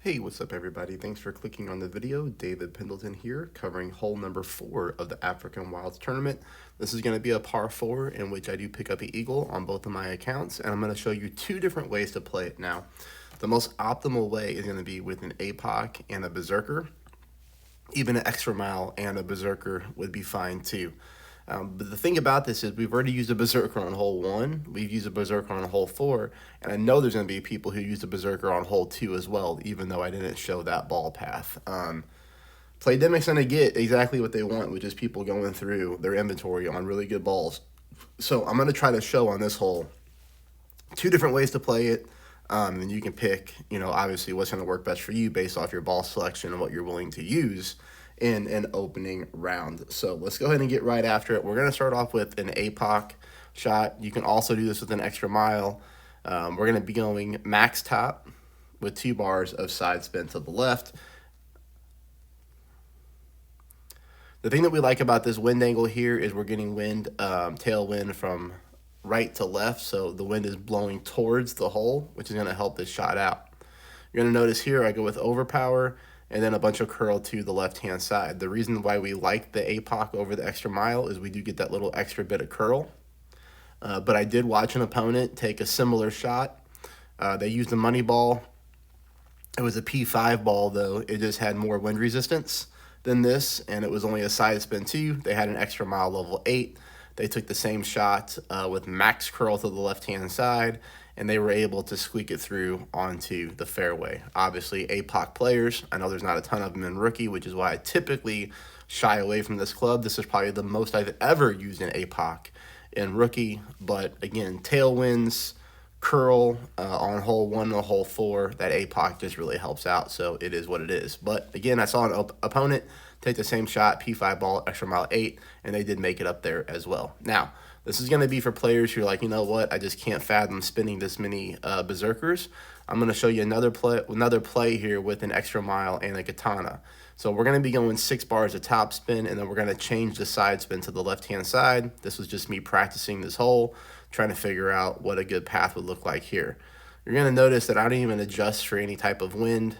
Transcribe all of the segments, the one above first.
Hey, what's up everybody? Thanks for clicking on the video. David Pendleton here, covering hole number 4 of the African Wilds tournament. This is going to be a par 4 in which I do pick up an eagle on both of my accounts, and I'm going to show you 2 different ways to play it. Now, the most optimal way is going to be with an APOC and a berserker. Even an extra mile and a berserker would be fine too. But the thing about this is we've already used a berserker on hole 1, we've used a berserker on hole 4, and I know there's going to be people who use a berserker on hole 2 as well, even though I didn't show that ball path. Playdemic's going to get exactly what they want, which is people going through their inventory on really good balls. So I'm going to try to show on this hole 2 different ways to play it, and you can pick, obviously what's going to work best for you based off your ball selection and what you're willing to use in an opening round. So let's go ahead and get right after it. We're going to start off with an APOC shot. You can also do this with an extra mile. We're going to be going max top with 2 bars of side spin to the left. The thing that we like about this wind angle here is we're getting wind, tailwind from right to left, so the wind is blowing towards the hole, which is going to help this shot out. You're going to notice here I go with overpower and then a bunch of curl to the left-hand side. The reason why we like the APOC over the extra mile is we do get that little extra bit of curl. But I did watch an opponent take a similar shot. They used a money ball. It was a P5 ball, though. It just had more wind resistance than this, and it was only a side spin too. They had an extra mile level 8. They took the same shot with max curl to the left-hand side, and they were able to squeak it through onto the fairway. Obviously, APOC players, I know there's not a ton of them in rookie, which is why I typically shy away from this club. This is probably the most I've ever used an APOC in rookie, but again, tailwinds, curl on hole 1 and hole 4, that APOC just really helps out, so it is what it is. But again, I saw an opponent take the same shot, P5 ball, extra mile 8, and they did make it up there as well. Now, this is going to be for players who are like, you know what, I just can't fathom spinning this many berserkers. I'm going to show you another play here with an extra mile and a katana. So we're going to be going 6 bars of top spin, and then we're going to change the side spin to the left-hand side. This was just me practicing this hole, trying to figure out what a good path would look like here. You're going to notice that I didn't even adjust for any type of wind.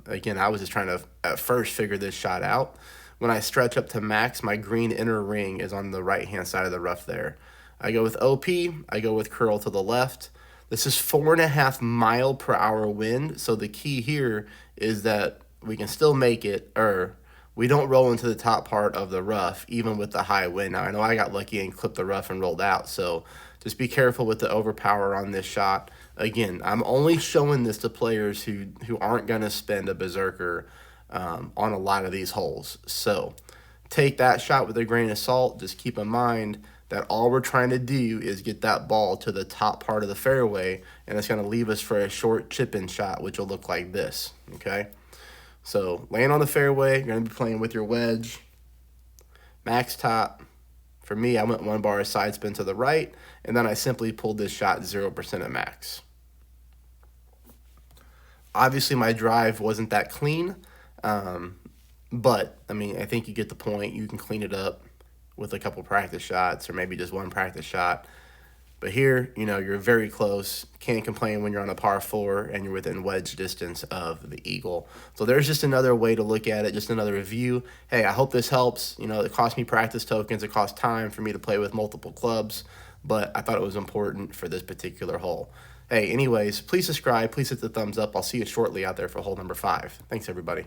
Again, I was just trying to, at first, figure this shot out. When I stretch up to max, my green inner ring is on the right-hand side of the rough there. I go with OP, I go with curl to the left. This is 4.5 mile per hour wind, so the key here is that we can still make it, or we don't roll into the top part of the rough, even with the high wind. Now, I know I got lucky and clipped the rough and rolled out, so just be careful with the overpower on this shot. Again, I'm only showing this to players who aren't going to spend a berserker on a lot of these holes. So take that shot with a grain of salt. Just keep in mind that all we're trying to do is get that ball to the top part of the fairway, and it's going to leave us for a short chip-in shot, which will look like this, okay? So land on the fairway, you're going to be playing with your wedge, max top. For me, I went 1 bar of side spin to the right, and then I simply pulled this shot 0% at max. Obviously, my drive wasn't that clean, but, I mean, I think you get the point. You can clean it up with a couple practice shots or maybe just 1 practice shot. But here, you're very close. Can't complain when you're on a par 4 and you're within wedge distance of the eagle. So there's just another way to look at it, just another review. Hey, I hope this helps. It cost me practice tokens. It cost time for me to play with multiple clubs, but I thought it was important for this particular hole. Hey, anyways, please subscribe. Please hit the thumbs up. I'll see you shortly out there for hole number 5. Thanks, everybody.